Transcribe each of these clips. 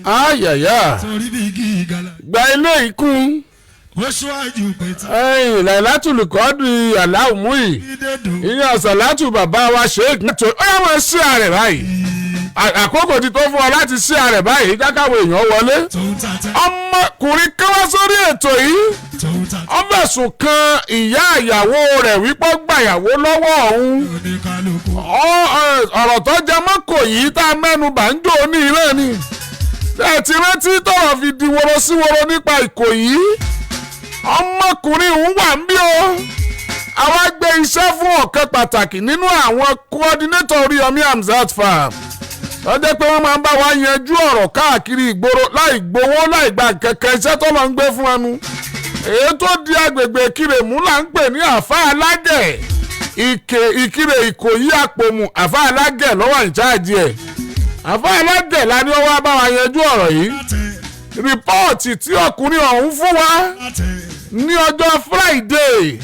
ayaya gba ilé ikún Lailatul Qadri aláwùmúyì ìyẹn ọ̀sàlátù bàbá wa sheik ó yà wọ́n sí ààrẹ báyìí àkókò ti tó fún ọ láti sí ààrẹ báyìí jákàwé èèyàn wọlé ọmọkùnrin kan wá sórí ètò yìí ó fẹ̀sùn kan ìyá ìyàwó rẹ̀ wípé ó gbàyàwó lọ́wọ́ òun ọ̀rọ̀ tó jẹ mọ́kò yìí tá a mẹ́nu bà ń jò ní ìran ni ẹ ti rántí tọ̀rọ̀ fi di woro sí woro nípa Ìkòyí ọmọkùnrin òun wà ń bí o àwa gbé iṣẹ́ fún ọ̀kan pàtàkì nínú àwọn coordinator Oriyomi Hamzat farm lọ́jọ́ pé wọ́n máa ń bá wa yanjú ọ̀rọ̀ káàkiri ìgboro láì gbowó láì gba kẹ̀kẹ́ iṣẹ́ tó lọ ń gbé fún ẹnu èyí tó di agbègbè Ìkirè-mú là ń pè ní àfá alágẹ̀ Ìkirè Ìkòyí àpòmù àfá alágẹ̀ lọ́wọ́ ìjáàjì ẹ̀ àfá alágẹ̀ la ní ó wá bá wa yanjú ọ̀rọ̀ yìí rìpọ́ọ̀tì tí ọkùnrin ọ̀hún fún wa ní ọjọ́ Friday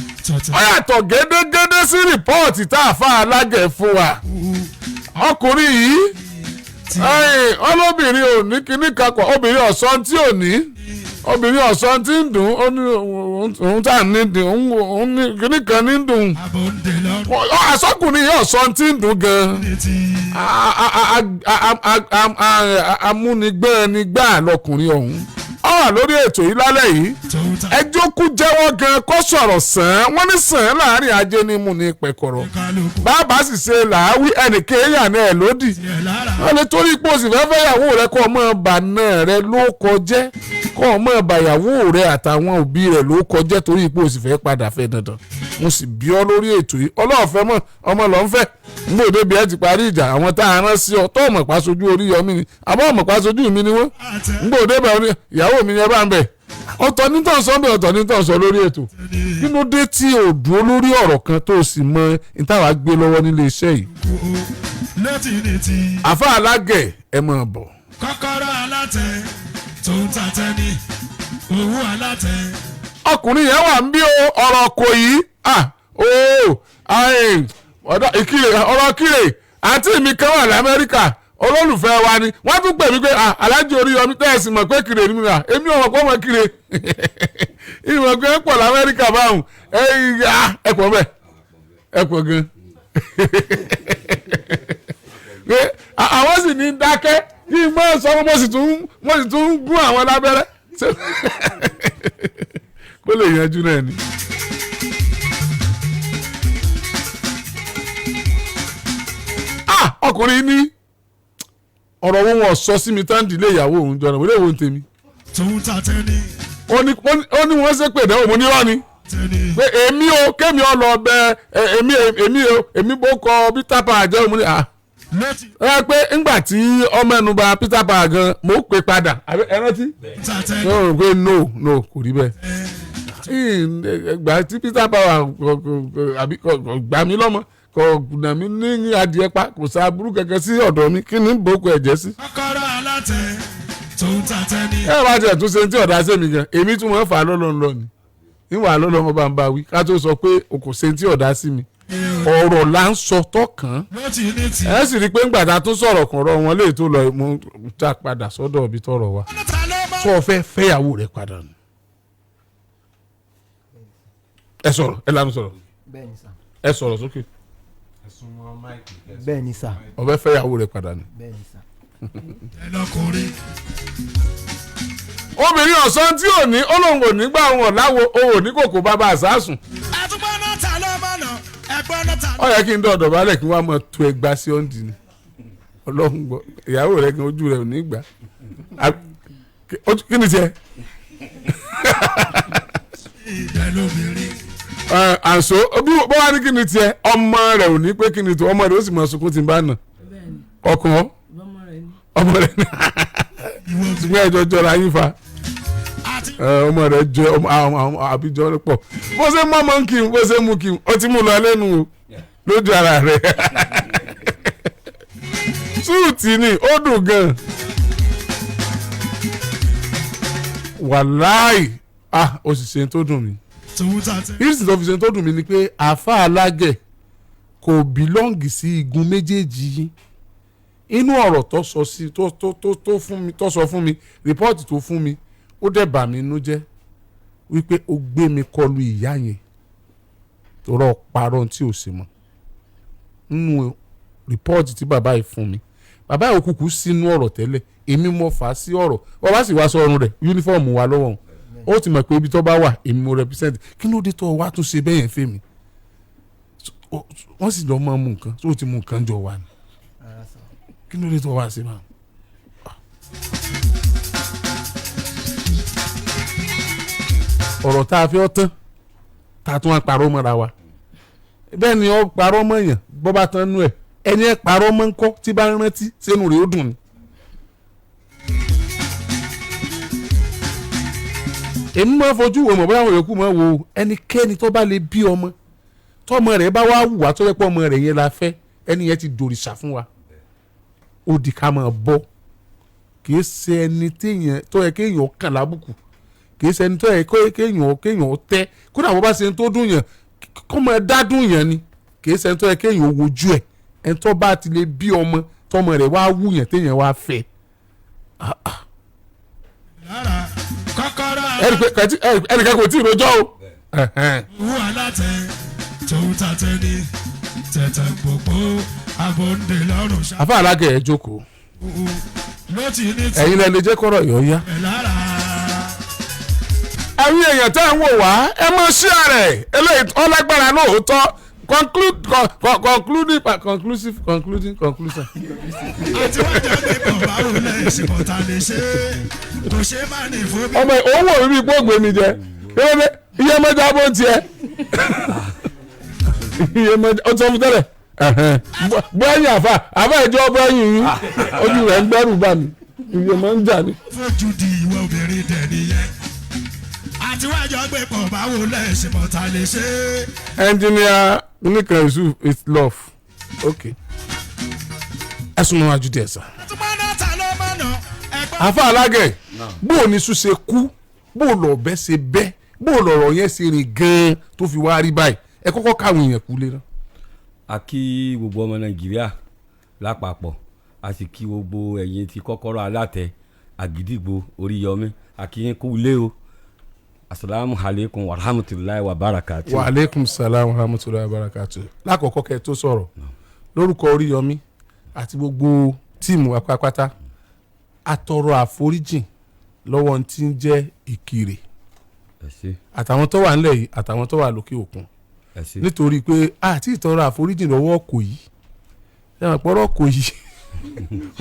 ó yàtọ̀ gédégédé sí rìpọ́ọ̀tì tá àfá alágẹ̀ fún wa ọkùnrin yìí ọlọ́bìnrin ò ní kíní kakọ̀ obìnrin ọ̀sán tí ò ní obìnrin ọ̀sán tí ń dùn òun tá ní dùn òun ní kíní kan ní dùn àsọkùnrin yìí ọ̀sán tí ń dùn gan amúnigbẹ́nigbà lọkùnrin ọ̀hún ó wà lórí ètò yìí lálẹ́ yìí ẹjọ́ kú jẹ́wọ́ gan kó sọ̀rọ̀ sàn án wọ́n ní sàn án láàrin ajé ní mú ní pẹ̀kọ̀rọ̀ bàbá sì ṣe làáwí ẹnìkan èèyàn náà lódì wọ́n lè torí pé o sì fẹ́ fẹ́ yàwó rẹ kó ọmọ bàánà rẹ ló kọjẹ́ kó ọmọ bàyàwó rẹ àtàwọn òbí rẹ ló kọjẹ́ torí pé o sì fẹ́ padà fẹ́ dandan mo sì bí ọ lórí ètò yìí ọlọ́ọ̀fẹ́ mọ̀ ọmọ lọ́ ń fẹ́ n bò débi ẹ ti parí ìjà àwọn tá a rán sí ọ tó ọmọ pa sojú Oríyọmí ni àbọ̀ ọmọ pa sojú mi ni wọ́n n bò débi ọ ìyàwó mi ni ẹ bá ń bẹ̀ ọ̀tọ̀ nítàn sọ bẹ́ẹ̀ ọ̀tọ̀ nítàn sọ lórí ètò kí ló dé tí o dúró lórí ọ̀rọ̀ kan tó o sì mọ ìtawà gbé lọ́wọ́ nílé iṣẹ́ yìí. àfa alágẹ̀ ẹ máa bọ̀. kọ́kọ́rọ́ alátẹ tó ń tatẹ ní owó alátẹ. ọkùnrin yẹn wà ń bí ọ̀rọ̀ kò yìí Ìkirè ọ̀rọ̀ Ìkirè àǹtí mi kan wà lamẹ́ríkà olólùfẹ́ wa ni wọ́n tún pè mí pé Aláàjì Oríyọmí tẹ́ẹ̀sì mọ̀ pé Ìkirè ni mi rà èmi ò mọ̀ pé ọmọ Ìkirè ìmọ̀ pé ẹ pọ̀ lamẹ́ríkà báwọn ẹ pọ̀ bẹ́ẹ̀ ẹ pọ̀ gan àwọn sì ní dákẹ́ kí n mọ̀ sọ mo sì tún gún àwọn lábẹ́rẹ́ kó lè yanjú náà ni. ọkùnrin ní ọ̀rọ̀ wọn wọ́n sọ sí mi tán dìlé ìyàwó òun jọ̀nà wọlé ìwọ̀n tèmi. tòun ta tẹ́ni. ó ní wọ́n ṣe pé ìdánwò mo ní rọ́ ni. pé èmi o kémi ọ lọ bẹ èmi bó kọ Peter Pan àjẹ́ òun ní à. ẹ pé ńgbà tí ọmọ ẹnu bà Peter Pan gan mo pè padà ẹ rántí. ó rò pé no kò rí bẹ́ẹ̀. ìgbà tí Peter Pan gbà mí lọ́mọ kò gbùdà mí ní adìẹ pa kò sá burú kẹ̀kẹ́ sí ọ̀dọ̀ mi kí ni bòókù ẹ̀jẹ̀ sí. kọ́kọ́rọ́ alátẹ tó ń ta tẹ́ni. ẹ bá tiẹ̀ tún ṣe tí ọ̀dà sẹ́mi gan èmi tún mọ̀ ń fà lọ́lọ́ ńlọ ni níwà lọ́lọ́ wọn bá ń bá wí ká tó sọ pé o kò ṣe tí ọ̀dà sí mi ọ̀rọ̀ là ń sọ tọkàn ẹ sì rí i pé ńgbà tá a tún sọ̀rọ̀ kan rọ wọn lè tó lọ mú já padà sọ́dọ̀ ibi tọ̀rọ̀ wa sọ fẹ́ fẹ́yàwó rẹ̀ padà ni. ẹ sọ̀rọ̀ ẹ lanu sọ̀rọ̀ ẹ sọ̀rọ̀ sókè. bẹ́ẹ̀ ni sà. ọbẹ̀ fẹ́yàwó rẹ̀ padà ni. bẹ́ẹ̀ ni sà. obìnrin ọ̀sán tí ò ní olóhùn ò ní gbà wọn láwo òun ò ní kòkó bàbá àsásùn. ó yẹ kí n dọ̀dọ̀ balẹ̀ kí wọ́n á mọ̀ tó ẹgbà sí ọ́ndì ni ọlọ́run gbọ́ ìyàwó rẹ̀ kí ojú rẹ̀ ò ní gbà kí ni tiẹ̀. àǹso bó wá ní kí ni tiẹ̀ ọmọ rẹ̀ ò ní pé kí ni tó ọmọ rẹ̀ ó sì mọ̀ sunkún tí ń bá nà ọkàn ọmọ rẹ̀ ní ṣùgbọ́n ẹjọ́ jọra yín fa ọmọ rẹ̀ jẹ àbíjọ rẹ̀ pọ̀ bó ṣe mọ́ ọmọ kí n bó ṣe mú kí n ó ti mú lọ lẹ́nu o lójú ara rẹ̀ súùtì ni ó dùn gan wàláì ó sì ṣe tó dùn mí ìrísí tó fi ṣe tó dùn mí ni pé àáfà alágẹ̀ kò bílọ́ǹgì sí igun méjèèjì yìí inú ọ̀rọ̀ tó sọ sí tó sọ fún mi rìpọ́ọ̀tì tó fún mi ó dẹ̀ bà mí inú jẹ́ wípé ó gbé mi kọlu ìyá yẹn tó rọ parọ́ tí ò sí mọ́ nínú rìpọ́ọ̀tì tí bàbá yìí fún mi bàbá yìí òkùnkùn sínú ọ̀rọ̀ tẹ́lẹ̀ èmi mo fà á sí ọ̀rọ̀ wọ́n bá sì wá sọ ọrùn rẹ̀ yúnífọ́ọ̀mù wa lọ́wọ́ ó ti mọ̀ pé ibi tó bá wà èmi mo represent kí ló dé tó wá tún ṣe bẹ́yẹn fẹ́ mi wọ́n sì lọ́ọ́ máa mú nǹkan tó ti mú nǹkan jọ wà ní kí ló dé tó wá sí máa. ọ̀rọ̀ tá a fi ọ́ tán tá a tún wá parọ́ mọ́ra wa bẹ́ẹ̀ ni ó parọ́ mọ́ èèyàn bọ́ bá tán nú ẹ̀ ẹni ẹ̀ parọ́ mọ́ ń kọ́ tí bá ń rántí sínú rẹ̀ ó dùn ni. èmi máa fojú wo mọ̀ bóyá àwọn yòókù máa wo ẹnikẹ́ni tó bá lè bí ọmọ tọ́mọ rẹ̀ bá wá wùwá tó yẹ pé ọmọ rẹ̀ yẹn la fẹ́ ẹni yẹn ti dòrìṣà fún wa ó di ká máa bọ́ kì í ṣe ẹni tó yẹ kéèyàn kàn lábùkù kì í ṣe ẹni tó yẹ kéèyàn tẹ́ kódà bó bá ṣe ẹni tó dùn yàn kó máa dá dùn yàn ni kì í ṣe ẹni tó yẹ kéèyàn wojú ẹ̀ ẹni tó bá ti lè bí ọmọ tọ́mọ rẹ̀ wá wù yàn téèyàn wá fẹ́. ẹnìkan kò tí ì rojọ́ o. wú alátẹ tó ń ta tẹ́ni tẹ̀tẹ̀ gbogbo abọ́ndé lọ́rùn ṣá. àfa alágẹ̀ ẹ̀ jókòó ẹ̀yin lẹ́nu jẹ́ kọ́rọ̀ yọ̀ ya. ẹ̀yin èèyàn tẹ́ ń wò wá ẹ mọ̀ sí ààrẹ eléyìí ọlágbára lóòótọ́ conclusion. àti wọ́n jẹ́ pé bàbá òun lẹ́yìn ṣìkọ̀tà lè ṣe kò ṣe má ní fún mi. ọmọ òun wò mí gbóògbé mi jẹ iye mẹ́ta bó ń tiẹ̀ iye mẹ́ta ó sọ fún tẹ́lẹ̀ bọ́yìn àfa ìjọ bọ́yìn yín ojú rẹ̀ ń gbẹ́rù bá mi iye máa ń jà ní. fojú di ìwọ obìnrin dẹ̀ nìyẹn àti wọ́n jọ pé bàbá òun lẹ́yìn ṣìkọ̀tà lè ṣe. engineer nìkan Yusuf is love okay ẹ̀sùn náà wájú díẹ̀ sá. àfa alágẹ̀ bó o ní sùn ṣe kú bó o lọ bẹ́ ṣe bẹ́ bó o lọ̀rọ̀ yẹn ṣe rìn gan-an tó fi wá rí báyìí ẹ kọ́kọ́ káwọn èèyàn kú lé náà. a kí gbogbo ọmọ Nàìjíríà lápapọ̀ a sì kí gbogbo ẹ̀yin ti kọ́kọ́rọ́ alátẹ Àgídìgbò Oríyọmí a kí yín kú lé o asalaamu aleykum wa rahmatulahi wa barakatu. wa aleykum salaam wa rahmatulahi wa barakatu. lákọ̀ọ́kọ́ kẹ́ ẹ tó sọ̀rọ̀ lórúkọ Oríyọmí àti gbogbo tíìmù apápátá atọrọ àforíjìn lọ́wọ́ tí ń jẹ́ Ìkirè àtàwọn tó wà nílẹ̀ yìí àtàwọn tó wà lókè òkun nítorí pé àti ìtọrọ àforíjìn lọ́wọ́ kò yìí ẹ̀wọ̀n pọ̀rọ̀ kò yìí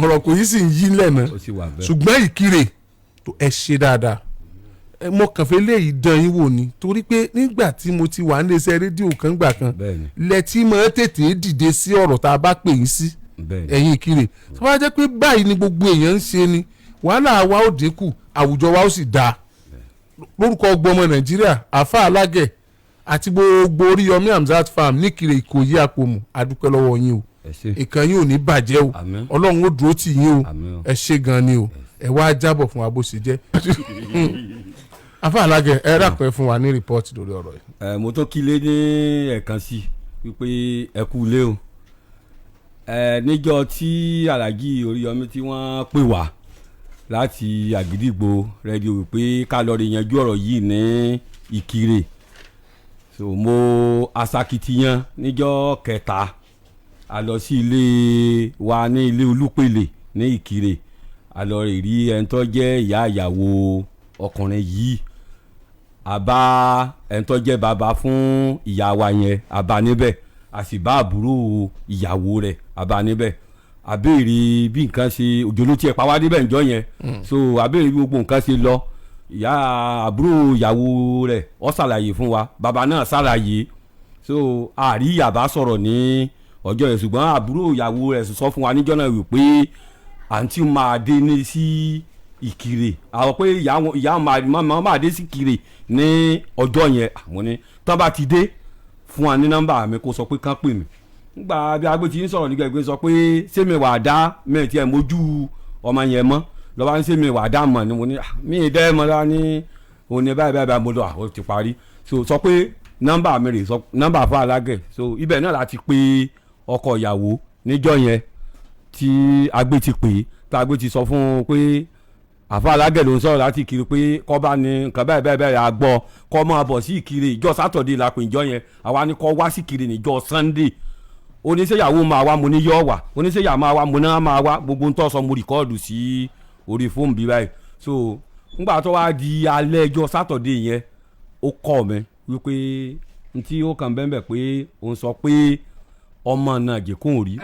ọ̀rọ̀ kò yìí sì ń yí lẹ́nà ṣùgbọ́n Ìkirè ẹ ṣe dáadáa mo kàn fẹ́ léyìí dán yín wò ni torí pé nígbà tí mo ti wà níléeṣẹ́ rédíò kan gbà kan lẹ́tí máa tètè dìde sí ọ̀rọ̀ tá a bá pè yín sí ẹ̀yin Ìkirè tó bá jẹ́ pé báyìí ni gbogbo èèyàn ń ṣe ni wàhálà wa ó dínkù àwùjọ wa ó sì dáa lórúkọ gbọmọ Nàìjíríà àfa alágẹ̀ àti gbogbo Oríyọmí Hamzat farm níkirè Ìkòyí àpòmù adúpẹ́ lọ́wọ́ yín o ìkànnì ò ní bàjẹ́ o Ọlọ́run ó dúró tì yín o ẹ ṣe gan ni o ẹ wá jábọ̀ fún wa bó ṣe jẹ́ àfa alágẹ̀ ẹ rápẹ́ fún wa ní rìpọ́ọ̀tì lórí ọ̀rọ̀ yìí. mo tó kílé ní ẹ̀ẹ̀kan sí wípé ẹ kú lé o níjọ́ tí Alhaji Oríyọmí tí wọ́n pè wá láti Àgídìgbò rédíò wípé ká lọ rí yanjú ọ̀rọ̀ yìí ní Ìkirè so mo asakitiyan níjọ́ kẹta a lọ sí ilé wa ní ilé Olúpèlè ní Ìkirè a lọ rí ẹni tó jẹ́ ìyá ìyàwó ọkùnrin yìí a bá ẹni tó jẹ́ bàbá fún ìyá wa yẹn a bá níbẹ̀ a sì bá àbúrò ìyàwó rẹ̀ a bá níbẹ̀ a béèrè bí nǹkan ṣe òjò ló tiẹ̀ pa wá débẹ̀ ǹjọ́ yẹn so a béèrè bí gbogbo nǹkan ṣe lọ ìyá àbúrò ìyàwó rẹ̀ ó ṣàlàyé fún wa bàbá náà ṣàlàyé so àrí yàbá sọ̀rọ̀ ní ọjọ́ yẹn ṣùgbọ́n àbúrò ìyàwó rẹ̀ sọ fún wa níjọ́ náà wípé àǹtí máa dé ní sí Ìkirè àwọn pé ìyá máa dé sí Ìkirè ní ọjọ́ yẹn àwọn ní tó bá ti dé fún wa ní nọ́mbà mi kó sọ pé kán pè mí nígbà bí agbé ti ń sọ̀rọ̀ nígbà ìgbé sọ pé sẹ́mi wà dá mẹ́rin tí ẹ̀ mójú ọmọ yẹn mọ́ lọ́wọ́ ní sẹ́mi wà dá mọ̀ ni mo ní mí ì dẹ́ mọ́ lá ní òní báyìí mo lọ àwọn ti parí so sọ pé nọ́mbà mi rè sọ nọ́mbà fún Alágẹ̀ so ibẹ̀ náà láti pé ọkọ ìyàwó níjọ́ yẹn tí agbé ti pè tá agbé ti sọ fún un pé àfa alágẹ̀ ló ń sọ̀rọ̀ láti Ìkirè pé kọ́ bá ní nǹkan báyìí àgbọ̀ kọ́ máa bọ̀ sí Ìkirè ìjọ sátọ̀dé la pè ìjọ yẹn àwa ni kọ́ wá sí Ìkirè níjọ Sunday oníṣẹ́yàwó máa wá mo ní yọ̀ wá oníṣẹ́yà máa wá mo náà máa wá gbogbo ń tọ́ sọ mo rìkọ́ọ̀dù sí orí fóònù bí báyìí so ńgbà tó wá di alẹ́ ẹjọ́ sátọ̀dé yẹn ó kọ́ mi wípé n tí ó kàn bẹ́ẹ̀ pé òun sọ pé ọmọ náà jẹ́ kóun rí.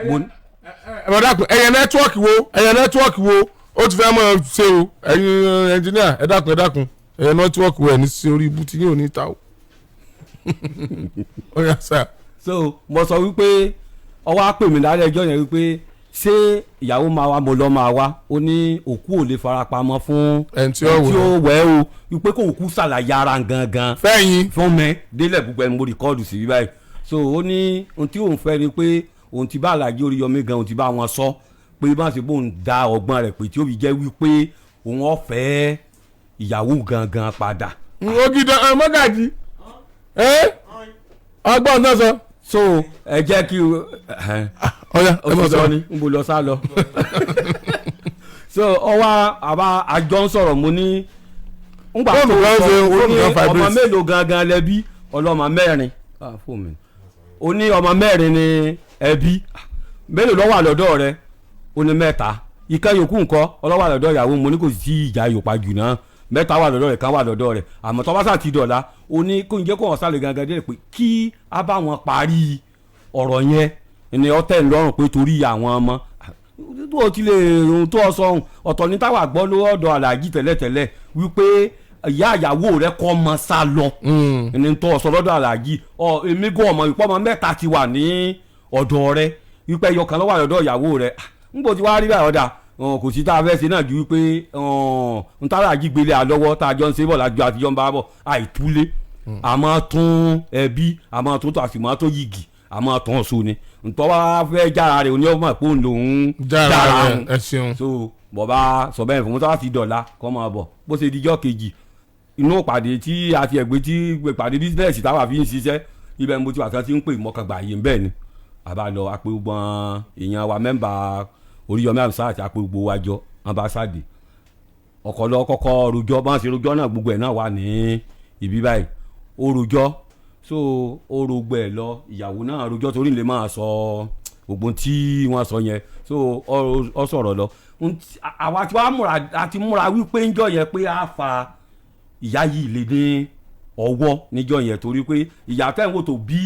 ẹ dákun ẹyẹ nẹ́tíwọ́ọ̀kì wo ó ti fẹ́ mọ̀ ṣe o ẹ̀yin ẹnjìníà ẹ dákun ẹyẹ nẹ́tíwọ́ọ̀kì wo ẹ̀ ní sí orí ibú tí yóò ní ta o. ó yà sá. so mo sọ wípé ọwọ́ á pè mí lálẹ́ ẹjọ́ yẹn wípé ṣé ìyàwó máa wá mo lọ máa wá ó ní òkú ò lè farapamọ́ fún ẹni tí ó wẹ̀ o wípé kó òkú ṣàlàyé ara gangan fẹ́yìn fún mi délẹ̀ gbogbo ẹni mo rìkọ́ọ̀dù sí báyìí so ó ní ohun tí òun fẹ́ ni pé òun ti bá Àlàjí Oríyọmí gan òun ti bá wọn sọ pé bá ṣe bóun da ọgbọ́n rẹ̀ pé tí ó fi jẹ́ wípé òun ọ̀fẹ́ ìyàwó gangan padà. ògìdàn mọ́gàjì ọgbọ́n náà sọ. so ẹ jẹ́ kí ọ̀ya ẹ mọ̀ sọ ni n bò lọ sá lọ. so ọwọ́ àbá àjọ ń sọ̀rọ̀ mo ní ngbà tó sọ ó ní ọmọ mélòó gangan lẹ́bí ọlọ́mọ mẹ́rin ó ní ọmọ mẹ́rin ni ẹbí mélòó ló wà lọ́dọ̀ rẹ̀ ó ní mẹ́ta ìkan yòókù ńkọ́ ọlọ́wà lọ́dọ̀ ìyàwó mo ní kò sí ìjà yòópa jù náà mẹ́ta wà lọ́dọ̀ rẹ̀ kan wà lọ́dọ̀ rẹ̀ àmọ́ tọ́ bá sà ti dọ̀la ó ní kó ń jẹ́ kó wọ́n sálẹ̀ gangan dé pé kí á bá wọn parí ọ̀rọ̀ yẹn ni ọtẹ ńlọrùn pé torí àwọn ọmọ tó ti lè ohun tó sọ ọ̀tọ̀ ní táwa gbọ́ lọ́dọ̀ Àlàjí tẹ́lẹ̀tẹ́lẹ̀ wípé ìyá ìyàwó rẹ̀ kọ́ ọmọ sá lọ ní tó sọ lọ́dọ̀ Àlàjí èmi gan ọmọ ìpọ́ ọmọ mẹ́ta ti wà ní ọ̀dọ̀ rẹ̀ wípé ẹyọkan ló wà lọ́dọ̀ ìyàwó rẹ̀ níbo ti wá rí báyìí ọ̀dà kò sí tá a fẹ́ ṣe náà ju wípé n tára àjígbélé àlọ́wọ́ tá a jọ ń ṣe bọ̀ lájọ àtijọ́ ń bá bọ̀ àìtúlé àmọ́ tún ẹbí àmọ́ tún tó àsìmọ́ tó yìgì àmọ́ tún ọ̀ṣun ni ntọ́ wá fẹ́ jára rẹ̀ oní ọmọ ìpò lòún jára rẹ̀ so bọ̀bá sọ bẹ́ẹ̀ fún mi tó bá ti dọ̀la kọ́ máa bọ̀ bó ṣe dijọ́ kejì inú ìpàdé tí a ti ẹ̀gbẹ́ tí ìpàdé bísíǹsì táwa fi ń ṣiṣẹ́ ibẹ̀ mo ti wà tán ti ń pè mọ́kàngbà yìí bẹ́ẹ̀ ni àbá lọ apẹ̀gbọ́n èèyàn wa mẹ́mbà Oríyọmí Hamzat àti apẹ̀gbọ́ wájọ ambassadé ọkọ̀ lọ kọ́kọ́ rojọ́ bá ń ṣe rojọ́ náà gbogbo ẹ̀ náà wà ní ibi báyìí ó rojọ́ so ó rògbò ẹ̀ lọ ìyàwó náà rojọ́ torí lè máa sọ ògbón tí wọ́n sọ yẹn so ọ sọ̀rọ̀ lọ àwa tí wàá múra àti múra wípé ńjọ́ yẹn pé a fa ìyá yìí lè ní ọwọ́ níjọ́ yẹn torí pé ìyá tẹ̀ ń wò tó bí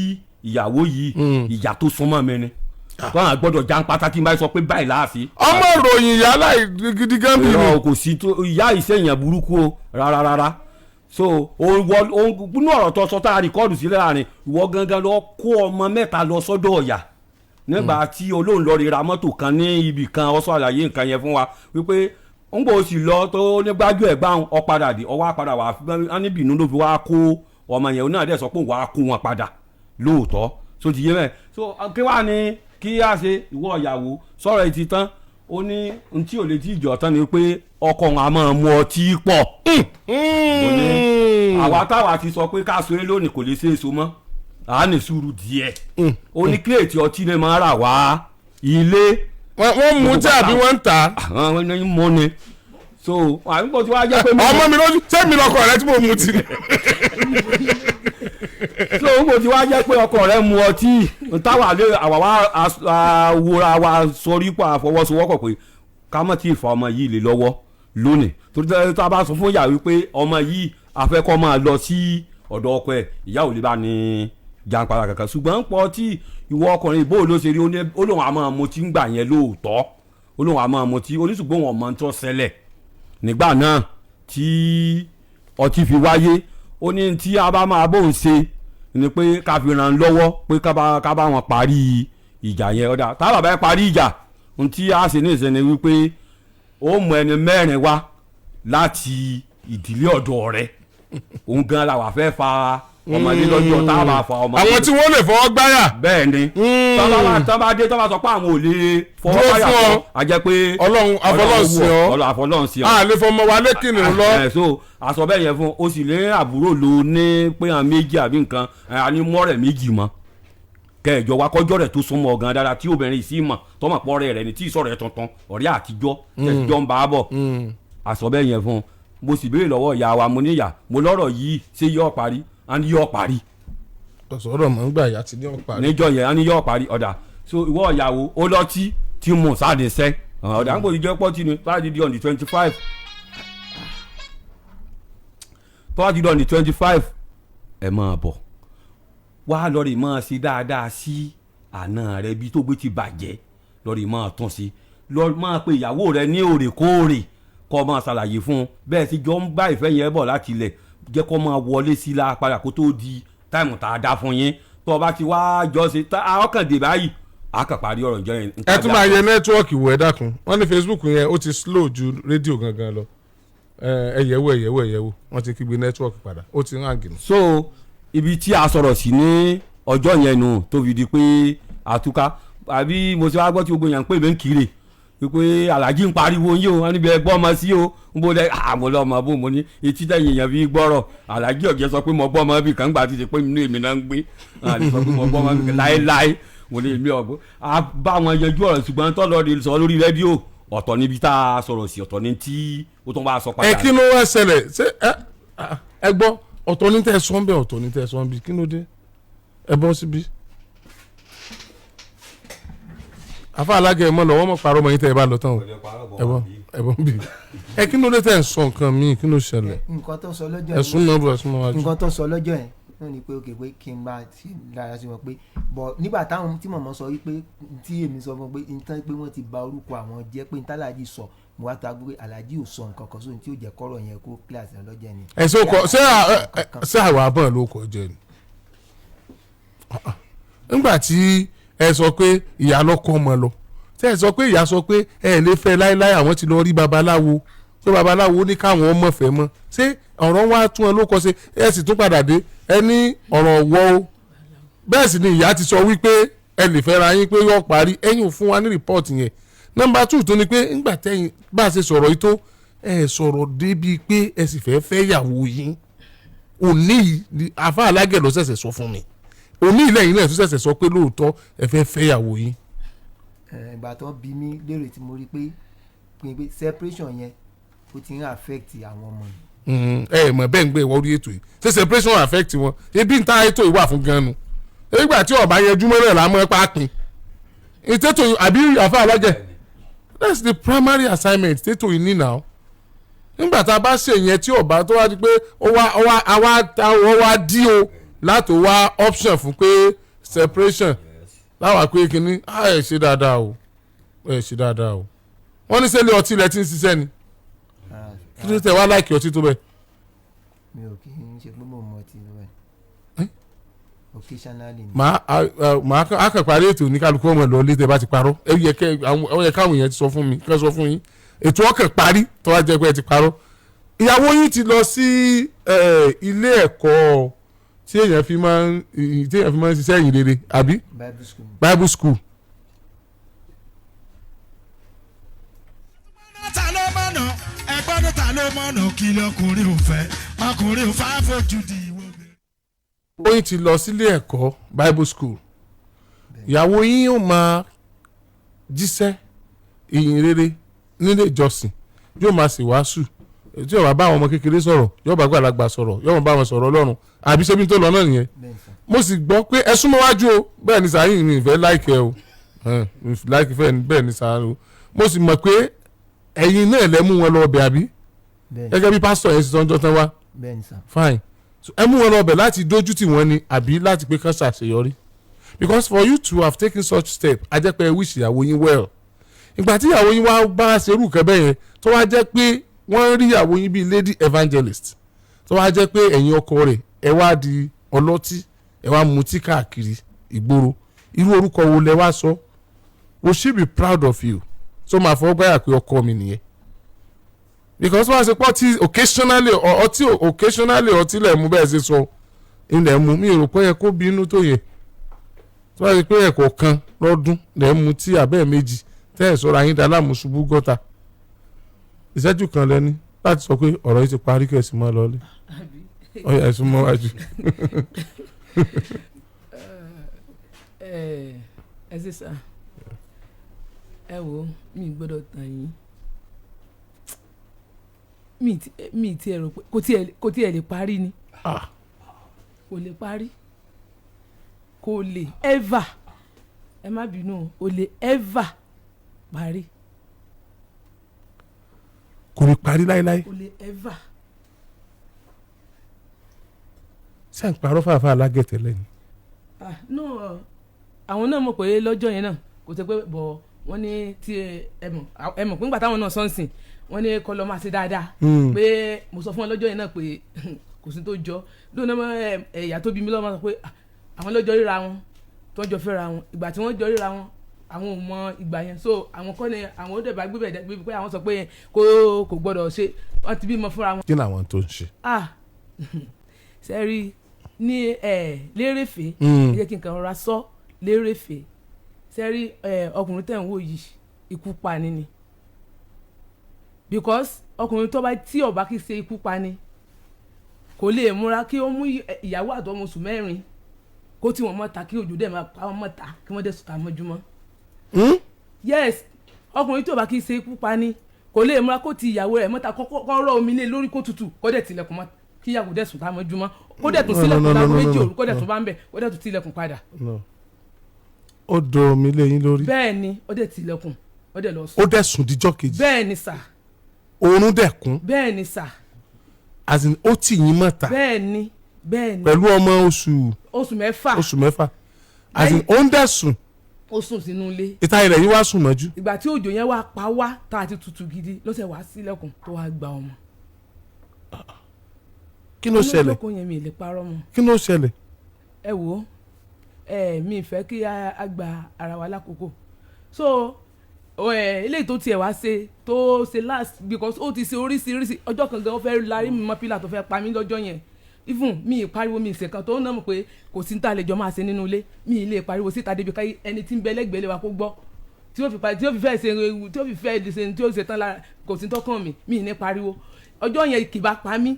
ìyàwó yìí ìyá tó súnmọ́ mi ni wọn à gbọ́dọ̀ já ń pàtàkì báyìí sọ pé báyìí láàfin. ọmọ ìròyìn ìyá láì gidi gan bí mi. kò sí tó ìyá ìṣèyàn burúkú o rárá so nínú ọ̀rọ̀ tó sọ tá a rìkọ́ọ̀dù sílẹ̀ láàrin ìwọ gangan lọ kó ọmọ mẹ́ta lọ sọ́dọ̀ ọ̀yà nígbà tí olóhùn lọ rí ra mọ́tò kan ní ibì kan ó sọ àlàyé nǹkan yẹn fún wa wípé ń gbọ́ sì lọ tó nígbàjú ẹ̀ gbá ọ̀padà dé ọwọ́ àpadà wà á níbi inú ló fi wá kó ọmọ yẹn náà dẹ̀ sọ pé wàá kó wọn padà lóòótọ́ so ti yé mẹ́ so kí wàá ní kí á ṣe ìwọ ìyàwó sọ̀rọ̀ ẹ̀ ti tán ó ní n tí ò lè tí ìjọ tán ni pé ọkọ wọn a máa mu ọtí pọ̀ àwa táwa ti sọ pé ká so é lónìí kò lè ṣe é so mọ́ à ní sùúrù díẹ̀ ó ní kílèètì ọtí ni máa rà wá ilé. wọ́n mú tí àbí wọ́n ń tà. àwọn ní mú ni so àbíkọ́ tí wàá jẹ́ pé. ọmọ mi lójú sẹ́mi lọkọ rẹ tí mo mú ti. so n kò tí wàá jẹ́ pé ọkọ rẹ mu ọtí táwa lé àwa wá wòra wa sọrí pa àfọwọ́sowọ́pọ̀ pé ká mọ̀ tí ì fa ọmọ yìí lé lọ́wọ́ lónìí torí tá a bá sọ fún ìyá wípé ọmọ yìí afẹ́kọ́ máa lọ sí ọ̀dọ̀ ọkọ ẹ̀ ìyá ò lè bá ní jàǹpara kankan ṣùgbọ́n pọ̀ tí ìwọ ọkùnrin ìbò ló ṣe rí olóhùn àmọ́ mutí ń gbà yẹn lóòótọ́ olóhùn àmọ́ mutí oníṣùgbọ́n wọn mọ̀ ń tọ́ ṣẹlẹ̀ nígbà náà tí ọtí fi wáyé ó ní tí a bá máa bóun ṣe ni pé ká fi ràn lọ́wọ́ pé ká bá wọn parí ìjà yẹn ọ̀dà tá a bàbá yẹn parí ìjà ohun tí a ṣe ní ìṣẹ̀ni wípé ó mú ẹni mẹ́rin wá láti ìdílé ọ̀dọ̀ rẹ̀ òun gan la wà fẹ́ fa ọmọdé lọ́jọ́ tá a bá fa ọmọdé. àwọn tí wọ́n lè fọwọ́ gbáyà. bẹ́ẹ̀ ni tọ́ba dé tọ́ba sọ pé àwọn ò lè fọwọ́ gbáyà fún a jẹ́ pé ọlọ́run àfọlọ́nsìn ọ́ a lè fọmọ wa lẹ́kìnnì lọ. so aṣọ bẹ́ẹ̀ yẹn fún o sì lé àbúrò lò ní pé àwọn méjì àbí nǹkan àní mọ́rẹ̀ méjì mọ́ kẹjọ wa kọjọ́ rẹ̀ tó súnmọ́ ọ̀gán dára tí obìnrin sì mọ̀ tọ́mọ̀ pọ̀ rẹ̀ ní tí ìsọ̀rọ̀ ẹ̀ tuntun ọ̀rẹ́ àtijọ́ tẹ̀síjọ́ ń bá a bọ̀ àsọ bẹ́ẹ̀ yẹn fún un mo sì béèrè lọ́wọ́ ìyá wa mo níyà mo lọ́rọ̀ yìí ṣé yóò parí á ní yóò parí. ọ̀sọ̀rọ̀ mọ̀ ń gbà yá ti ní ọ̀parí. níjọ́ yẹn á ní yóò parí ọ̀dà so ìwọ ìyàwó ó lọ́tí tí mo sáde sẹ́ ọ̀dà ń bò ìjọ pọ́ tí ni láti di on the 25 tọ́wọ́ ti di on the 25 ẹ̀ máa bọ̀ wá lọ́ọ̀rì máa ṣe dáadáa sí àna rẹ bí tó gbé ti bàjẹ́ lọ́ọ̀rì máa tún sí lọ́ọ̀rì máa pe ìyàwó rẹ ní òrèkóòrè kọ́ máa ṣàlàyé fún un bẹ́ẹ̀ sì jọ ń bá ìfẹ́ yẹn bọ̀ láti ilẹ̀ jẹ́ kó máa wọlé sí la padà kó tó di táìmù tá a dá fún yín tó o bá ti wá jọ ṣe ọkàn dè báyìí a kàn parí ọ̀rọ̀ ìjọ yẹn. ẹ tún máa yẹ nẹ́tíwọ́ọ̀kì wọ̀ ẹ́ dákun wọ́n ní Facebook yẹn ó ti slow ju rédíò gangan lọ ẹ̀yẹ̀wò wọ́n ti kígbe nẹ́tíwọ́ọ̀kì padà ó ti hàn gìnà. so ibi tí a sọ̀rọ̀ sí ní ọjọ́ yẹn nù tó fi di pé àtúká àbí mo ti wá gbọ́ tí gbogbo yẹn ń pè mí ń kiri wípé alájí ń pariwo yín o wọn níbi ẹgbọ́ ọmọ sí o ń bó dẹ àmọ́ lọ́mọ bó mo ní etí tẹ̀yìn yẹn fi gbọ́rọ̀ alájí ọ̀jẹ̀ sọ pé mo gbọ́ ọmọ bíi kan gbà tí ti pé inú èmi náà ń gbé àlè sọ pé mo gbọ́ ọmọ bíi láéláé mo ní èmi ọ̀gbọ́n a bá wọn yanjú ọ̀rọ̀ ṣùgbọ́n tó lọ́ọ́ sọ lórí rédíò ọ̀tọ̀ níbi tá a sọ̀rọ̀ sí ọ̀tọ̀ ní tí ó tún bá a sọ padà. ẹ kí ló wá ṣẹlẹ̀ ṣé ẹ gbọ́ ọ̀tọ̀ ní tẹ́ sọ́n bẹ́ẹ̀ ọ̀tọ̀ ní tẹ́ sọ́n bí kí ló dé ẹ bọ́ síbí. àfa alága ẹ mọ lọ wọn mọ parọ́ mọ yín tẹ́ ẹ bá lọ tán o ẹ bọ́ bí ẹ kí ló dé tẹ́ ẹ sọ nǹkan míì kí ló ṣẹlẹ̀. nǹkan tó sọ lọ́jọ́ yẹn ẹ̀sùn náà bọ̀ ẹ̀sùn náà wájú. nǹkan tó sọ lọ́jọ́ yẹn wọ́n ní pé òkè pé kí n bá ti dára sí wọn pé bọ̀ nígbà táwọn tí mọ̀mọ́ sọ wípé tí èmi sọ fún pé nǹkan pé wọ́n ti ba orúkọ àwọn jẹ́ pé ntàlájì sọ mo wá ta gbé alájì ò sọ nǹkan kan sóhun tí ó jẹ́ kọ́rọ̀ yẹn kó kíláàsì lọ́jọ́ yẹn. ẹ ṣé àwọn abọ́n ló kọ jẹ ni nígbà tí ẹ sọ pé ìyá lọ́kọ́ ọmọ lọ tẹ́ ẹ sọ pé ìyá sọ pé ẹ lè fẹ́ láéláé àwọn ti lọ rí babaláwo pé babaláwo ní káwọn ọmọ fẹ́ mọ́ ṣé ọ̀rọ̀ wa tún ẹ ló kọ sí ẹ sì tún padà dé ẹ ní ọ̀rọ̀ wọ o bẹ́ẹ̀ sì ni ìyá ti sọ wípé ẹ lè fẹ́ ra yín pé yóò parí ẹ̀yin ò fún wa ní rìpọ́ọ̀tì yẹn nọ́mbà 2 tó ni pé ńgbà tẹ́yìn bá a ṣe sọ̀rọ̀ yìí tó ẹ sọ̀rọ̀ débi pé ẹ sì fẹ́ yàwó yín òní àfa alágẹ̀ ló ṣẹ̀ṣẹ̀ sọ fún mi òní ilẹ̀ yìí náà tún ṣẹ̀ṣẹ̀ sọ pé lóòótọ́ ẹ fẹ́ yàwó yín. ìgbà tó bí mi lérè tí mo rí pé separation yẹn ó ti ń affect àwọn ọmọ mi. ẹ mọ̀ bẹ́ẹ̀ ń gbé ìwọ orí ètò yìí ṣé separation affect wọn ebi ń ta ètò ìwà fún gan-an nu nígbà tí ọba yẹjú mọ́rẹ̀ lámọ́ pápín ètò àbí àfa alágẹ̀ that's the primary assignment tètò yìí ní now nígbà tá a bá ṣe yẹn tí ọba tó wá di pé ó wá dí o láti wá option fún pé separation láwa pé kínní ẹ ṣe dáadáa o wọ́n ní sẹ́lẹ̀ ọtí ilẹ̀ tí ń ṣiṣẹ́ ni kí ló tẹ̀ wá láìkì ọtí tó bẹ́ẹ̀. mi ò kì í ṣe pé mo mọ ọtí lọ́wọ́ occasionally. màá kàn parí ètò oníkálukú ọmọ ìlọlé tẹ bá ti parọ́ ẹ yẹ káwọn èèyàn ti sọ fún mi kí sọ fún yín ètò ọkàn parí tó wá jẹ́ pé ẹ ti parọ́. ìyàwó yín ti lọ sí ilé ẹ̀kọ́ tí èèyàn fi máa ń ṣiṣẹ́ ìyìn rere àbí Bible school. ta ló mọ̀nà ẹgbẹ́ ní ta ló mọ̀nà kí lọkùnrin ò fẹ́ ọkùnrin ò fẹ́ fojú di ìwọ. ìyàwó yín ti lọ sílé ẹ̀kọ́ Bible school ìyàwó yín yóò máa jíṣẹ́ ìyìn rere nílé ìjọsìn yóò máa sì wàásù tí yóò bá àwọn ọmọ kékeré sọ̀rọ̀ yóò bá gbàlagbà sọ̀rọ̀ yóò bá wọn sọ̀rọ̀ Ọlọ́run àbí ṣebí tó lọ náà nìyẹn mo sì gbọ́ pé ẹ súnmọ́ wájú o bẹ́ẹ̀ ni sàáyìn mi ìfẹ́ láìkẹ́ o láìkẹ́ fẹ́ bẹ́ẹ̀ ni sàáyìn o mo sì mọ̀ pé ẹ̀yin náà lẹ́ mú wọn lọ ọbẹ̀ àbí gẹ́gẹ́ bí pásítọ̀ yẹn ti sọ́njọ́ tán wá fine so ẹ mú wọn lọ ọbẹ̀ láti dójú tì wọ́n ni àbí láti pé kán ṣàṣeyọrí because for you to have taken such step a jẹ́ pé ẹ wish ìyàwó yín well ìgbà tí ìyàwó yín wá bá ṣerú kẹ́bẹ́ yẹn tó wá jẹ́ pé wọ́n rí ìyàwó yín bíi lady evangelist tó wá jẹ́ pé ẹ̀yin ọkọ rẹ̀ ẹ wá di ọlọ́tí ẹ wá mutí káàkiri ìgboro irú orúkọ wo lẹ wá sọ will she be proud of you so máa fọwọ́ gbáyà pé ọkọ mi nìyẹn because wọ́n á ṣe pọ́ tí occasionally ọtí lẹ̀ mú bẹ́ẹ̀ ṣe sọ ilẹ̀ mú mi rò pé yẹ kó bínú tó yẹ tí wọ́n á ṣe pé ẹ̀kọ́ kan lọ́dún lẹ̀ mú tí abẹ́ méjì tẹ́ ẹ̀ sọ́ra yín dá lámùsùbú gọ́ta ìṣẹ́jú kan lẹ́ni láti sọ pé ọ̀rọ̀ yìí ti parí kẹ̀sì mọ́ lọ́lé ọ̀yà ẹ̀sùn mọ́ wájú. ẹ ṣe sá ẹ wo mi gbọ́dọ̀ tàn yín mi ti ẹ rò pé kò tiẹ̀ lè parí ni kò lè parí kò lè ever ẹ má bínú o lè ever parí. kò lè parí láéláé. kò lè ever. ṣé à ń parọ́ fàáfàá alágẹ̀tẹ̀ lẹ́yìn. no àwọn náà mọ̀ pé lọ́jọ́ yẹn náà kò tẹ́ pé bọ̀ wọ́n ní tí ẹ mọ̀ pé nígbà táwọn náà sọ́nsìn wọ́n ní kọ́ lọ́ máa ṣe dáadáa pé mo sọ fún wọn lọ́jọ́ yẹn náà pé kò sí tó jọ lóun náà ẹ̀yà tó bí mi lọ́wọ́ sọ pé àwọn lọ́jọ́ ríra wọn tó ń jọ fẹ́ra wọn ìgbà tí wọ́n jọ ríra wọn àwọn ò mọ ìgbà yẹn so àwọn kọ́ ni àwọn ó dẹ̀ bá gbé bẹ̀ pé àwọn sọ pé kò gbọ́dọ̀ ṣe wọ́n ti bímọ fúnra wọn. kí ni àwọn tó ń ṣe. sẹ́rí ní lérèfé ẹ jẹ́ kí n kàn rọra sọ lérèfé sẹ́rí ọkùnrin tẹ̀ ń wò yìí ikú pa ni because ọkùnrin tó bá tí ó bá kì í ṣe ikú pa ni kò lè múra kí ó mú ìyàwó àtọmọ oṣù mẹ́rin kó tí wọ́n mọ̀ ta kí òjò dẹ̀ máa pa wọ́n mọ̀ ta kí wọ́n dẹ̀ sùn ta mọ́júmọ́. yes ọkùnrin tó bá kì í ṣe ikú pa ni kò lè múra kó ti ìyàwó rẹ̀ mọ́ta kọ́ rọ omi lé lórí kó tutù kó dẹ̀ tilẹ̀kùn mọ́ kí ìyàwó dẹ̀ sùn ta mọ́júmọ́ kó dẹ̀ tún sílẹ̀kùn lágbo méjì òru kó dẹ̀ tún bá ń bẹ̀ kó dẹ̀ tún tilẹ̀kùn padà. ó do omi lé yín lórí. bẹ́ẹ̀ ni ó dẹ̀ tilẹ̀kùn ó dẹ̀ lọ sùn. ó dẹ̀ sùn díjọ́ kejì. bẹ́ẹ̀ ni sà. oorun dẹ̀ kún. bẹ́ẹ̀ ni sà. as in ó tì yín mọ́ta. bẹ́ẹ̀ ni bẹ́ẹ̀ ni. pẹ̀lú ọmọ oṣù mẹ́fà as in ó ń dẹ̀ sùn. ó sùn sínú ilé. ìta ilẹ̀ yìí wá sùn mọ́jú. ìgbà tí òjò yẹn wá pa wá tá a ti tutù gidi lọ́sẹ̀ wá sílẹ̀kùn tó wá gba ọmọ. kí ló ṣẹlẹ̀ olóko yẹn mi lè parọ́ mọ́. kí ló ṣẹlẹ̀. ẹ wo mi fẹ́ kí a gba ara wa lákòókò so eléyìí tó tiẹ̀ wá ṣe tó ṣe last because ó ti ṣe oríṣiríṣi ọjọ́ kan gan ó fẹ́ larí mi mọ́ pílà tó fẹ́ pa mí lọ́jọ́ yẹn even mi ì pariwo mi ìṣèkan tó ń nà mọ̀ pé kò sí ní ta àlejò máa ṣe nínú ilé mi ì lè pariwo síta débi ká ẹni tí ń bẹ lẹ́gbẹ̀ẹ́ lé wa kó gbọ́ tí ó fi fẹ́ ṣe tí ó fi fẹ́ ṣe tí ó ṣe tán lára kò sí tọ́kàn mi ì ní pariwo ọjọ́ yẹn kì bá pa mí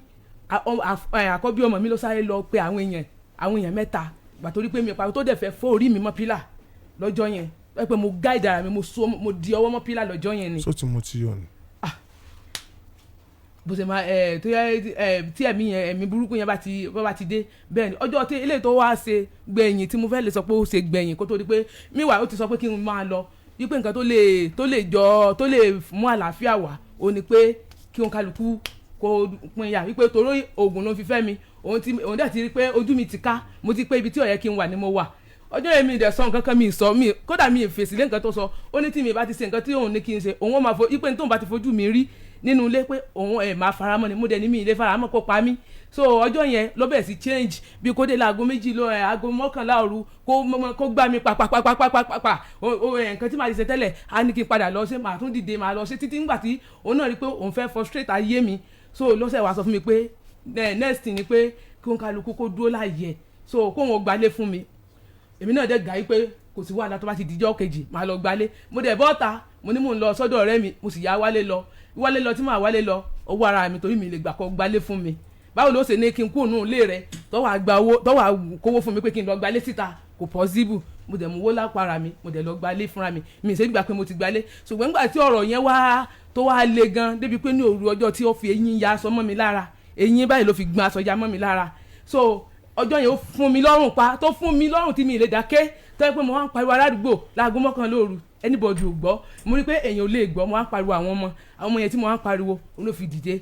àkọ́bí ọmọ mi ló sáré lọ pé àwọn èèyàn mẹ́ta gbà torí pé mi pariwo tó dẹ̀ fẹ́ fọ́ orí mi mọ́ pílà lọ́jọ́ yẹn pé mo gáìdì ara mi mo di ọwọ́ mọ́ pílà lọ́jọ́ yẹn ni. so tí mo ti yọ ni. bó ṣe máa tó yẹ tí ẹ̀mí burúkú yẹn bá ti dé bẹ́ẹ̀ ni ọjọ́ tí eléyìí tó wá ṣe gbẹ̀yìn tí mo fẹ́ lè sọ pé ó ṣe gbẹ̀yìn kó tó di pé míwàá ó ti sọ pé kí n máa lọ wípé nǹkan tó lè mú àlàáfíà wá ó ní pé kí òun kálukú kó pin ya wípé torí oògùn ló fi fẹ́ mi òun dẹ̀ ti rí pé ojú mi ti ká mo ti pé ibi tí ó yẹ kí n wà ni mo wà ọjọ́ yẹn mi dẹ̀ sọ nǹkan kan mi sọ mi kódà mi fèsì lé nǹkan tó sọ ó ní tí mi bá ti ṣe nǹkan tí òun ní kí n ṣe òun ó máa fo ipe tóun bá ti fojú mi rí nínú ilé pé òun máa faramọ́ ni mo dẹ̀ ní mi ilé faramọ́ kó pa mí so ọjọ́ yẹn ló bẹ̀ sí change bí kò dé láago méjì lọ aago mọ́kànlá òru kó gbá mi pàpàpàpàpàpà nǹkan tí màá ti ṣe tẹ́lẹ̀ á ní kí n padà lọ ṣe màá tún dìde màá lọ ṣe títí nígbà tí òun náà rí pé òun fẹ́ frustrate ayé mi so lọ́sẹ̀ wàá sọ fún mi pé next thing ni pé kí òun kálukú kó dúró láàyè so kó òun gbalé fún mi èmi náà dẹ̀ gà yí pé kò sí wàhálà tó bá ti dijọ́ kejì màá lọ gbalé mo dẹ̀ bọ́ta mo ní mò ń lọ sọ́dọ̀ ọ̀rẹ́ mi mo sì yá wálé lọ tí màá wálé lọ owó ara mi torí mi lè gbà kọ́ gbalé fún mi báwo ló ṣe ní kí n kú òun ilé rẹ tọ́wọ́ àgbà owó tọ́wọ́ kówó fún mi pé kí n lọ gbalé síta kò possible mo dẹ̀ mú owó lápá ara mi mo dẹ̀ lọ gbalé fúnra mi mi ṣe gbà pé mo ti gbalé ṣùgbọ́n nígbà tí ọ̀rọ̀ yẹn wá tó wá le gan débi pé ní òru ọjọ́ tí ó fi eyín ya aṣọ mọ́ mi lára eyín báyìí ló fi gbọn aṣọ ya mọ́ mi lára so ọjọ́ yẹn ó fún mi lọ́rùn pa tó fún mi lọ́rùn tí mi lè dákẹ́ tó yẹ pé mo wá ń pariwo aládùúgbò láago mọ́kànlá òru anybody ò gbọ́ mo rí pé èèyàn ò lè gbọ́ mo wá ń pariwo àwọn ọmọ yẹn tí mo wá ń pariwo ló fi dìde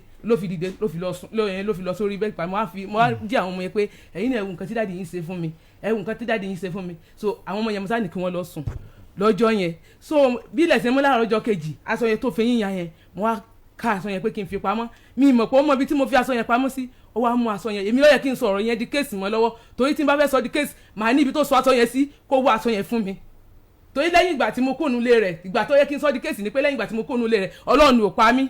ló fi lọ sórí bẹ́ẹ̀ pa mo wá jí àwọn ọmọ yẹn pé ẹ̀yin náà ẹ̀wù nǹkan tí dáàdi yín ṣe fún mi ẹ̀wù nǹkan tí dáàdi yín ṣe fún mi so àwọn ọmọ yẹn mo sá ní kí wọ́n lọ sùn lọ́jọ́ yẹn so bí ilẹ̀ ṣe mú láàárọ̀ ọjọ́ kejì aṣọ yẹn tó fi yín ya yẹn mo wá ká aṣọ yẹn pé kí n fi pamọ́ mi mọ̀ pé ó mọ ibi tí mo fi aṣọ yẹn pamọ́ sí ó wá mú aṣọ yẹn èmi ló yẹ kí n sọ̀rọ̀ yẹn di kéèsì mọ́ lọ́wọ́ torí tí n bá fẹ́ sọ di kéèsì màá ní ibi tó sọ aṣọ yẹn sí kó wọ aṣọ yẹn fún mi torí lẹ́yìn ìgbà tí mo kónú ilé rẹ̀ ìgbà tó yẹ kí n sọ di kéèsì ni pé lẹ́yìn ìgbà tí mo kónú ilé rẹ̀ Ọlọ́run ò pa mí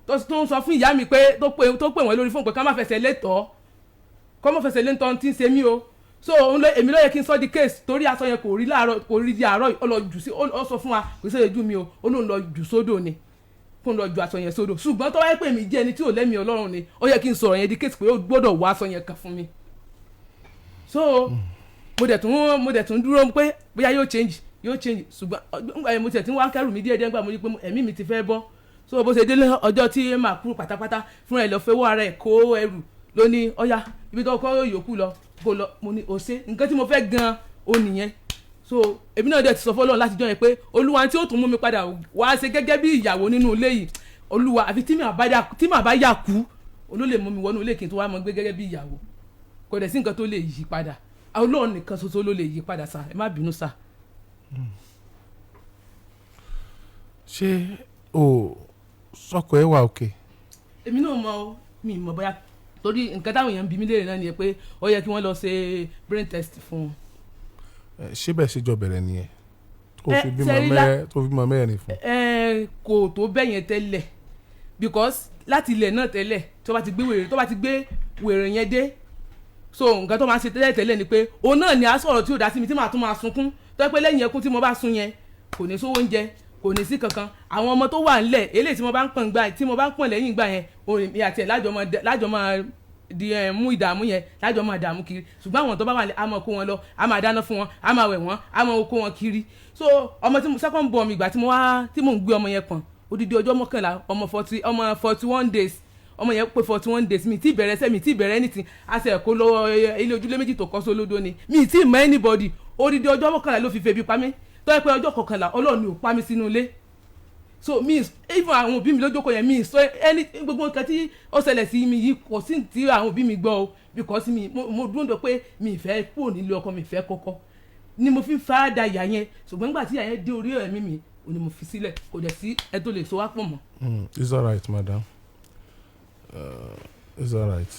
tó ń sọ fún ìyá mi pé tó pè wọ́n lórí fóònù pé ká má fẹsẹ̀ létọ́ kó má fẹsẹ̀ létọ́ tí ń ṣe mí o so èmi ló yẹ kí n sọ di kéèsì torí aṣọ yẹn kò rí di àárọ̀ ó sọ fún wa kò sí ojú mi o ó lóun lọ jù sódò ni kó lọ ju aṣọ yẹn sódò ṣùgbọ́n tó wáyé pé mi jẹ́ ẹni tí ò lẹ́mìí Ọlọ́run ni ó yẹ kí n sọ̀rọ̀ yẹn di kéèsì pé ó gbọ́dọ̀ wá aṣọ yẹn kan fún mi so mo dẹ̀ tún dúró pé bóyá yóò change ṣùgbọ́n mo tẹ̀ tí wọ́n á kẹ́rù mi díẹ̀díẹ̀ nígbà mo rí pé ẹ̀mí mi ti fẹ́ bọ́ so bó ṣe délé ọjọ́ tí màá kú pátápátá fún ẹ lọ fẹ́ wọ́ ara ẹ̀ kó ẹrù ló ní ọ̀yá ibi tó kọ́ yòókù lọ kó lọ mo ní òṣè nǹkan tí mo fẹ́ gan-an ó nìyẹn so èmi náà dẹ̀ ti sọ fọ́lọ́run láti jọ yẹn pé olúwa tí ó tún mú mi padà wá ṣe gẹ́gẹ́ bí ìyàwó nínú ilé yìí olúwa àfi tí màá bá yà kú olólè mú mi wọnú ilé kí n tó wá mọ gbé gẹ́gẹ́ bí ìyàwó kò dẹ̀ sí nǹkan tó lè yí padà ọlọ́run nìkan ṣoṣo ló lè yí padà sá ẹ má bínú sá. ṣé o sọkọ ẹ wà òkè. èmi náà mi mọ̀ bóyá torí nǹkan táwọn èèyàn ń bi mí léèrè náà nìyẹn pé ó yẹ kí wọ́n lọ ṣe brain test fún wọn. ṣé bẹ́ẹ̀ ṣe jọ bẹ̀rẹ̀ nìyẹn tó fi bímọ mẹ́rin fún. kò tó bẹ́ẹ̀ yẹn tẹ́lẹ̀ because láti ilẹ̀ náà tẹ́lẹ̀ tó bá ti gbé wèrè yẹn dé so nǹkan tó máa ṣe tẹ́lẹ̀ ni pé òun náà ni a sọ̀rọ̀ tí ò dá sí mi tí màá tún máa sunkún tó yẹ pé lẹ́yìn ẹkún tí mo bá sun yẹn kò ní sówó oúnjẹ kò ní sí kankan àwọn ọmọ tó wà ńlẹ̀ eléyìí tí mo bá ń pọ̀n lẹ́yìn ìgbà yẹn òun mi àti ẹ̀ lájọ máa di mú ìdààmú yẹn lájọ máa dààmú kiri ṣùgbọ́n àwọn tó bá wà ńlẹ̀ a máa kó wọn lọ a máa dáná fún wọn a máa wẹ̀ wọ́n a máa kó wọn kiri so ọmọ tí mo second born mi ìgbà tí mò ń gbé ọmọ yẹn pọ̀n odidi ọjọ́ mọ́kànlá ọmọ 41 days ọmọ yẹn pé 41 days mi ti bẹ̀rẹ̀ anything àṣẹ ẹ̀kọ́ lọ́wọ́ ilé ojúlé méjì tó kọ́ sólódó ni mi ti mọ anybody odidi ọjọ́ mọ́kànlá ló fi febi pa mí tó yẹ pé ọjọ́ kọkànlá ọlọ́run ni ò pa mí sínú ilé so mi even àwọn òbí mi lójókòó yẹn mi sọ ẹni gbogbo nǹkan tí ó ṣẹlẹ̀ sí mi yìí kò sí ti àwọn òbí mi gbọ́ o because mo dúró dọ̀ pé mi ìfẹ́ kúrò nílé ọkọ mi ìfẹ́ kọ́kọ́ ni mo fi fara da ìyá yẹn ṣùgbọ́n nígbà tí ìyá yẹn dé orí ẹ̀mí mi ò ní mo fi sílẹ̀ kò dẹ̀ sí ẹ tó lè so wá pọ̀ mọ́. It's alright madam. It's alright.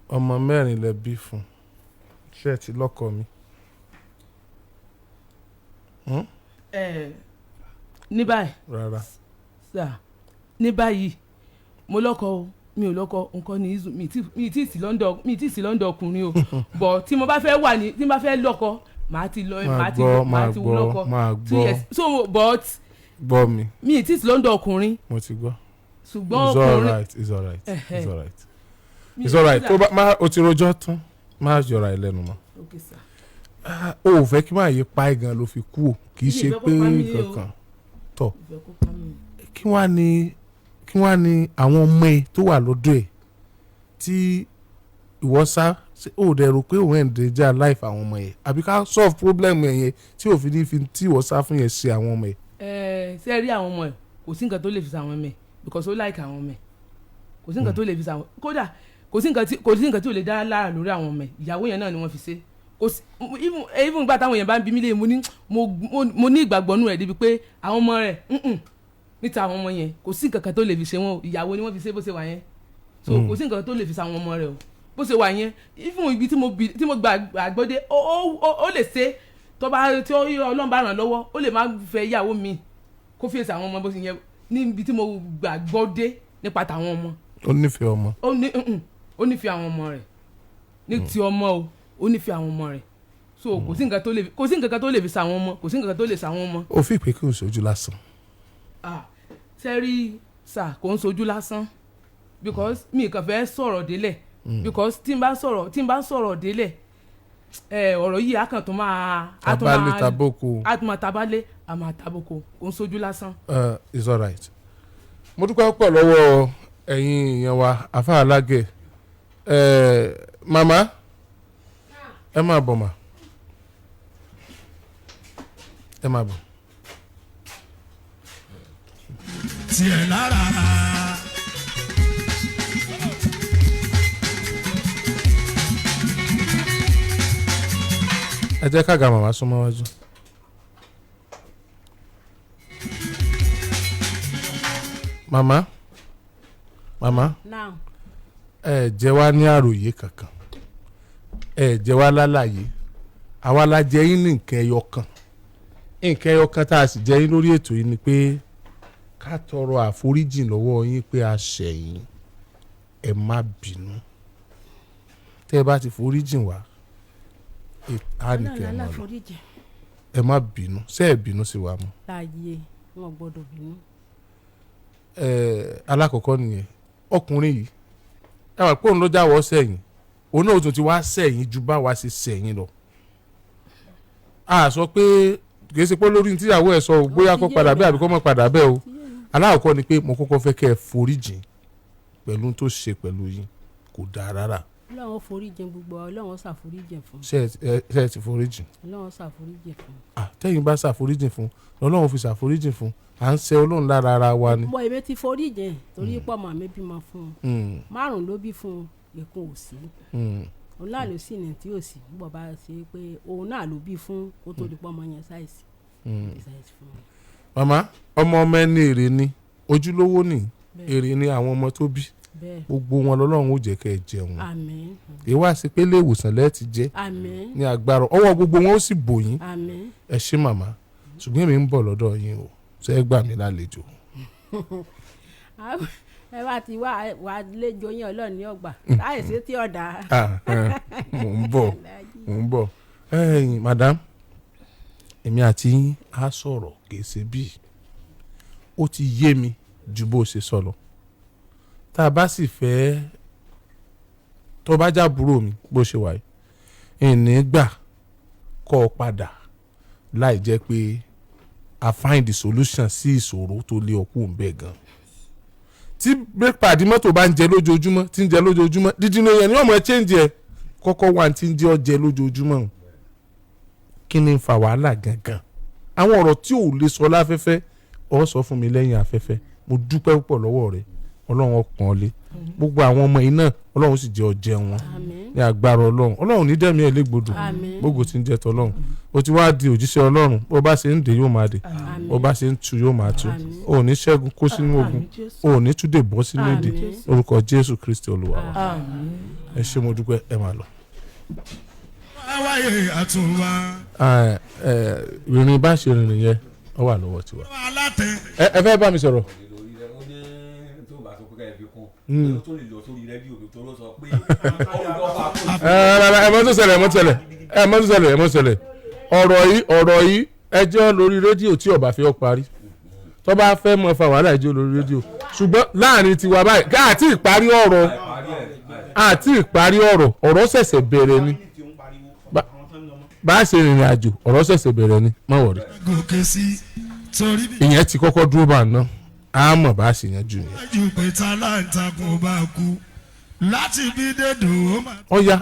ọmọ mẹ́rin lẹ bí fún ṣé ẹ ti lọ́kọ mi. ní báyìí. rárá. sà ní báyìí mo lọ́kọ o mi ò lọ́kọ nǹkan ní izu mi tí ì sí lọ́ndọ̀ ọkùnrin o bọ̀ tí mo bá fẹ́ lọ́kọ màá ti wú lọ́kọ 2 years so but gbọ́ mi. mi tí ì sí lọ́ndọ̀ ọkùnrin. mo ti gbọ́. ṣùgbọ́n ọkùnrin it's alright tó bá o ti rojọ́ tán má yọra ẹ lẹ́nu mọ́. okay sir. o ò fẹ́ kí máa yẹ pa ẹ̀ gan ló fi kú o kì í ṣe pé kankan tọ̀ kí wàá ní àwọn ọmọ ẹ tó wà lọ́dọ̀ ẹ̀ tí ìwọ sá ó dẹ̀ rò pé òun ẹ̀ ń dèjà life àwọn ọmọ ẹ̀ àbí ká solve problem ẹ̀ yẹn tí òfin ní fi tí ìwọ sá fún yẹn ṣe àwọn ọmọ ẹ̀. ṣé ẹ rí àwọn ọmọ ẹ kò sí nǹkan tó lè fi sa àwọn ọmọ ẹ because ó like àwọn ọmọ ẹ kò sí nǹkan tó lè fi sa àwọn kódà kò sí nǹkan tí ò lè dá lára lórí àwọn ọmọ ẹ ìyàwó yẹn náà ni wọ́n fi ṣe even ìgbà táwọn èèyàn bá ń bí mi lé mo ní ìgbàgbọ́ nù rẹ̀ débi pé àwọn ọmọ rẹ̀ níta àwọn ọmọ yẹn kò sí nǹkan tó lè fi ṣe wọn o ìyàwó ni wọ́n fi ṣe bó ṣe wà yẹn so kò sí nǹkan tó lè fi ṣe àwọn ọmọ rẹ̀ o bó ṣe wà yẹn even ibi tí mo gbà àgbọ́dé ó lè ṣe tó bá tí Ọlọ́run bá ràn lọ́wọ́ ó lè má fẹ́ ìyàwó mi kó fèsì àwọn ọmọ bó ṣe yẹn níbi tí mo gbà gbọ́dé nípa tàwọn ọmọ. ó nífẹ̀ẹ́ ọmọ. ó nífẹ̀ẹ́ àwọn ọmọ rẹ̀ ní ti ọmọ o ó nífẹ̀ẹ́ àwọn ọmọ rẹ̀ so kò sí nǹkan tó lè fi sa àwọn ọmọ kò sí nǹkan tó lè sa àwọn ọmọ. ó fi ìpè kí n sojú lásán. sẹ́rí sà kò ń sojú lásán because mi kàn fẹ́ sọ̀rọ̀ délẹ̀ because tí n bá sọ̀rọ̀ délẹ̀ ọ̀rọ̀ yìí á kàn tó máa tabalẹ̀ taboko a máa taboko kò ń sojú lásán. It's alright. mo dúpẹ́ pọ̀ lọ́wọ́ ẹ̀yin èèyàn wa àfa alágẹ̀ màmá ẹ máa bọ̀ mà ẹ máa bọ̀. tiẹ̀ lára. ẹ jẹ́ ká ga màmá súnmọ́ wájú. màmá ẹ jẹ́ wá ní àròyé kankan ẹ jẹ́ wá lálàyé àwa la jẹ́ yín ní nǹkan ẹyọ kan tá a sì jẹ́ yín lórí ètò yìí ni pé ká tọrọ àforíjìn lọ́wọ́ yín pé a ṣẹ̀ yín ẹ má bínú tẹ́ ẹ bá ti foríjìn wá a nìkẹ́ ẹ má bínú ṣé ẹ bínú sí wa mọ́. láàyè wọn gbọ́dọ̀ bínú. alákọ̀ọ́kọ́ nìyẹn ọkùnrin yìí ẹ wà pé òun ló jáwọ́ sẹ́yìn òun náà tún ti wá sẹ́yìn ju báwa ṣe sẹ́yìn lọ. a sọ pé kì í ṣe pé lórí tíyàwó ẹ̀ sọ bóyá kó padà bẹ́ẹ̀ àbí kó má padà bẹ́ẹ̀ o aláàkọ́ ni pé mo kọ́kọ́ fẹ́ kẹ́ ẹ foríjìn pẹ̀lú tó ṣe pẹ̀lú yín kò dáa rárá. Ọlọ́run foríjìn gbogbo Ọlọ́run ṣàforíjìn fún. ṣé ẹ ti foríjìn. Ọlọ́run ṣàforíjìn fún. tẹ́yìn bá ṣàforíjìn fún Ọlọ́run fi ṣàforíjìn fún à ń ṣe Ọlọ́run lára ara wa ni. mo èmi ti foríjìn torí pọ̀ mọ́ mi bímọ fún un 5 ló bí fún un èkó ò sí òun náà ló sì ní tí ò sí bọ̀ bá ṣe pé òun náà ló bí fún kó tó di pọ̀ mọ́ yẹn ṣáìsì. màmá ọmọ ẹni èrè ni ojúlówó ni èrè ni àwọn ọmọ tó bí gbogbo wọn lọ́lọ́run ó jẹ́ kẹ́ ẹ jẹun. àmín. ìwà sí pé ilé ìwòsàn lẹ́ẹ̀tì jẹ́ àmín. ní agbára ọwọ́ gbogbo wọn ó sì bò yín. àmín. ẹ ṣé màmá ṣùgbọ́n èmi ń bọ̀ lọ́dọ̀ yín o ṣé ẹ gbà mí lálejò. ẹ bá ti wá lẹ́jọ́ yín Ọlọ́run ní ọgbà láìsí tí ọ̀dà. mò ń bọ̀ madam èmi àti yín á sọ̀rọ̀ kì í ṣe bíi ó ti yé mi ju bó ṣe sọ lọ tá a bá sì fẹ́ tó bá jábúrò mi bó ṣe wà yìí ìní gbà kọ́ ọ padà láì jẹ́ pé I find the solution sí ìṣòro tó lé ọkú òǹbẹ gan. tí brake pad mọ́tò bá ń jẹ lójoojúmọ́ tí ń jẹ lójoojúmọ́ dídí ní ẹni ọmọ ẹ change ẹ kọ́kọ́ wà tí ń jẹ́ ọ jẹ lójoojúmọ́ kí ni ń fa wàhálà gangan. àwọn ọ̀rọ̀ tí ò lè sọ láfẹ́fẹ́ ọ sọ fún mi lẹ́yìn afẹ́fẹ́ mo dúpẹ́ púpọ̀ lọ́wọ́ rẹ Ọlọ́run ọpọ́n lé gbogbo àwọn ọmọ yìí náà Ọlọ́run sì jẹ́ ọjẹ́ wọn ní agbára Ọlọ́run ní dẹ́mi ẹ̀ légbodò gbogbo tí ń jẹ́ tọ́lọ́run o ti wá di òjíṣẹ́ Ọlọ́run bó bá ṣe ń dè yóò máa dè bó bá ṣe ń tu yóò máa tu o ò ní ṣẹ́gun kó sínú ogun o ò ní túdè bọ́ sínú èdè orúkọ Jésù Kristi Olúwa wa ẹ ṣé mo dúpẹ́ ẹ máa lọ. wáyé àtúnwá. ìrìn bá ṣe rìnrìn yẹn ó wà lọ́wọ́ tiwa. alátẹ. ẹ fẹ́ bá mi sọ̀rọ̀. ẹ mọ tó ṣẹlẹ̀ ọ̀rọ̀ yìí ẹjọ́ lórí rédíò tí ọba fi ọ parí tó bá fẹ́ mọ fa wàhálà ẹjọ́ lórí rédíò ṣùgbọ́n láàrin tiwa báyìí ká àti ìparí ọ̀rọ̀ ṣẹ̀ṣẹ̀ bẹ̀rẹ̀ ni bá a ṣe rìnrìn àjò ọ̀rọ̀ ṣẹ̀ṣẹ̀ bẹ̀rẹ̀ ni má wọ̀rí ìyẹn ti kọ́kọ́ dúró bá ná a mọ̀ bá a ṣe yanjú yẹn. ju pé tá láǹtakùn bá kú láti bí dédò ó máa. ọ̀ya